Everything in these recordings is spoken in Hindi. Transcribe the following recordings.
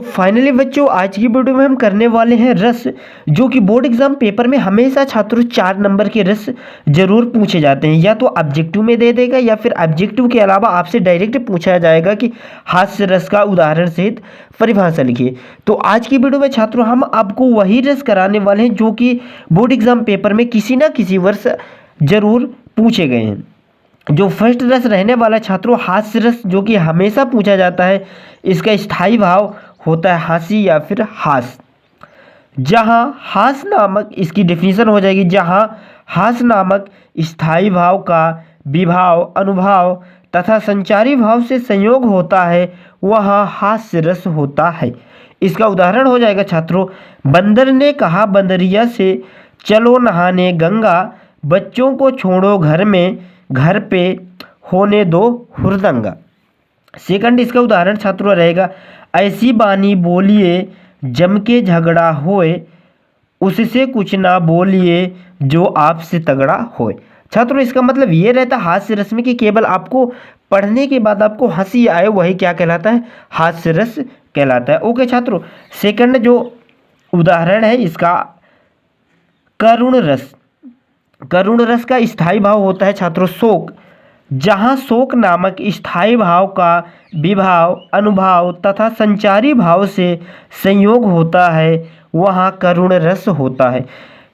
तो फाइनली बच्चों आज की वीडियो में हम करने वाले हैं रस, जो कि बोर्ड एग्जाम पेपर में हमेशा छात्रों 4 नंबर के रस जरूर पूछे जाते हैं। या तो ऑब्जेक्टिव में दे देगा या फिर ऑब्जेक्टिव के अलावा आपसे डायरेक्ट पूछा जाएगा कि हास्य रस का उदाहरण सहित परिभाषा लिखिए। तो आज की वीडियो में छात्रों हम आपको वही रस कराने वाले हैं जो कि बोर्ड एग्जाम पेपर में किसी न किसी वर्ष जरूर पूछे गए हैं। जो फर्स्ट रस रहने वाला छात्रों हास्य रस, जो कि हमेशा पूछा जाता है। इसका स्थायी भाव होता है हंसी या फिर हास। जहाँ हास नामक, इसकी डेफिनेशन हो जाएगी, जहाँ हास नामक स्थायी भाव का विभाव, अनुभाव तथा संचारी भाव से संयोग होता है वहाँ हास्य रस होता है। इसका उदाहरण हो जाएगा छात्रों, बंदर ने कहा बंदरिया से चलो नहाने गंगा, बच्चों को छोड़ो घर में, घर पे होने दो हुरदंगा। सेकंड इसका उदाहरण छात्रों रहेगा, ऐसी बानी बोलिए जम के झगड़ा होए, उससे कुछ ना बोलिए जो आपसे तगड़ा होए। छात्रों इसका मतलब ये रहता है हास्य रस में कि केवल आपको पढ़ने के बाद आपको हंसी आए वही क्या कहलाता है, हास्य रस कहलाता है। ओके छात्रों, सेकंड जो उदाहरण है इसका करुण रस। करुण रस का स्थायी भाव होता है छात्रों शोक। जहाँ शोक नामक स्थायी भाव का विभाव, अनुभाव तथा संचारी भाव से संयोग होता है वहाँ करुण रस होता है।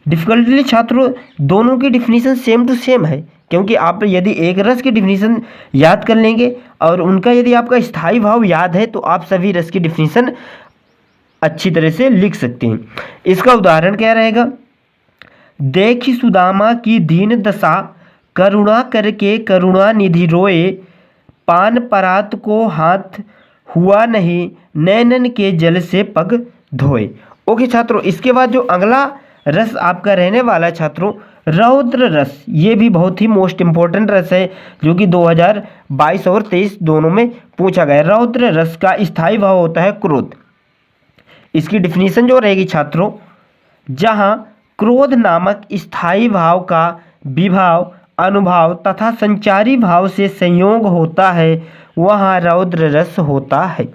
डिफिकल्टली छात्रों दोनों की डिफिनीशन सेम टू सेम है, क्योंकि आप यदि एक रस की डिफिनीशन याद कर लेंगे और उनका यदि आपका स्थायी भाव याद है तो आप सभी रस की डिफिनीशन अच्छी तरह से लिख सकते हैं। इसका उदाहरण क्या रहेगा, देखी सुदामा की दीन दशा, करुणा करके करुणा निधि रोए, पान परात को हाथ हुआ नहीं, नैनन के जल से पग धोए। ओके छात्रों, इसके बाद जो अगला रस आपका रहने वाला छात्रों रौद्र रस। ये भी बहुत ही मोस्ट इंपॉर्टेंट रस है जो कि 2022 और 23 दोनों में पूछा गया। रौद्र रस का स्थायी भाव होता है क्रोध। इसकी डिफिनीशन जो रहेगी छात्रों, जहाँ क्रोध नामक स्थायी भाव का विभाव, अनुभाव तथा संचारी भाव से संयोग होता है वहाँ रौद्र रस होता है।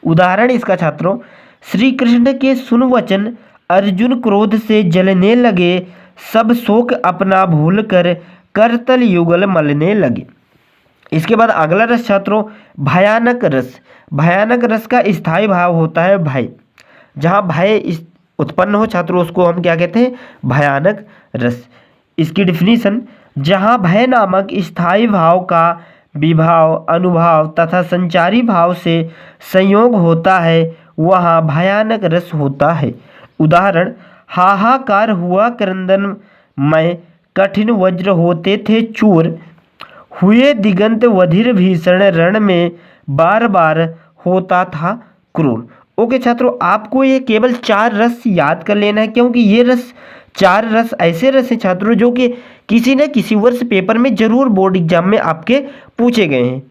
उदाहरण इसका छात्रों, श्री कृष्ण के सुन वचन, अर्जुन क्रोध से जलने लगे, सब शोक अपना भूल कर करतल युगल मलने लगे। इसके बाद अगला रस छात्रों भयानक रस। भयानक रस का स्थायी भाव होता है भय। जहाँ भय उत्पन्न हो छात्रों उसको हम क्या कहते हैं, भयानक रस। इसकी डिफिनीशन, जहाँ भय नामक स्थायी भाव का विभाव, अनुभाव तथा संचारी भाव से संयोग होता है वहाँ भयानक रस होता है। उदाहरण, हाहाकार हुआ क्रंदन में, कठिन वज्र होते थे चूर, हुए दिगंत वधिर भीषण रण में, बार बार होता था क्रूर। ओके छात्रों, आपको ये केवल 4 रस याद कर लेना है, क्योंकि ये रस 4 रस ऐसे रस हैं छात्रों जो कि किसी न किसी वर्ष पेपर में जरूर बोर्ड एग्जाम में आपके पूछे गए हैं।